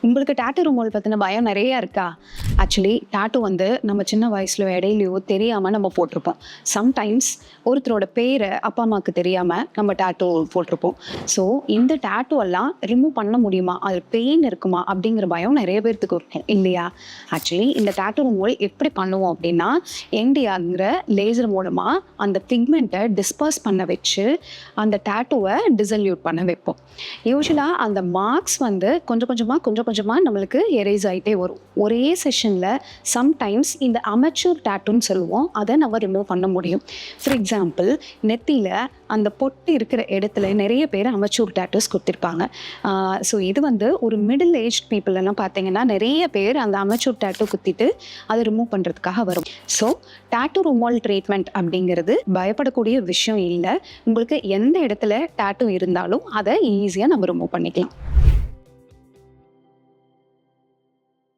உங்களுக்கு tattoo removal பற்றின பயம் நிறையா இருக்கா? ஆக்சுவலி டாட்டூ வந்து நம்ம சின்ன வயசுல இடையிலையோ தெரியாமல் நம்ம போட்டிருப்போம். சம்டைம்ஸ் ஒருத்தரோட பேரை அப்பா அம்மாவுக்கு தெரியாமல் நம்ம டாட்டூ போட்டிருப்போம். ஸோ இந்த டாட்டூ எல்லாம் ரிமூவ் பண்ண முடியுமா, அது பெயின் இருக்குமா அப்படிங்கிற பயம் நிறைய பேர்த்துக்கு இருக்கும் இல்லையா? ஆக்சுவலி இந்த டாட்டூ ரிமூவல் எப்படி பண்ணுவோம் அப்படின்னா, என்டிஆர்ங்கிற லேசர் மூலமாக அந்த பிக்மெண்ட்டை டிஸ்பர்ஸ் பண்ண வச்சு அந்த டாட்டூவை டிசல்யூட் பண்ண வைப்போம். யூஸ்வலாக அந்த மார்க்ஸ் வந்து கொஞ்சம் கொஞ்சமாக நம்மளுக்கு எரேஸ் ஆகிட்டே வரும். ஒரே செஷனில் சம்டைம்ஸ் இந்த அமெச்சூர் டாட்டூன்னு சொல்லுவோம், அதை நம்ம ரிமூவ் பண்ண முடியும். ஃபார் எக்ஸாம்பிள், நெத்தியில் அந்த பொட்டு இருக்கிற இடத்துல நிறைய பேர் அமெச்சூர் டாட்டூஸ் கொடுத்துருப்பாங்க. ஸோ இது வந்து ஒரு மிடில் ஏஜ் பீப்புள் எல்லாம் பார்த்தீங்கன்னா நிறைய பேர் அந்த அமெச்சூர் டாட்டூ குத்திட்டு அதை ரிமூவ் பண்ணுறதுக்காக வரும். ஸோ டாட்டூ ரிமூவல் ட்ரீட்மெண்ட் அப்படிங்கிறது பயப்படக்கூடிய விஷயம் இல்லை. உங்களுக்கு எந்த இடத்துல டாட்டூ இருந்தாலும் அதை ஈஸியாக நம்ம ரிமூவ் பண்ணிக்கலாம்.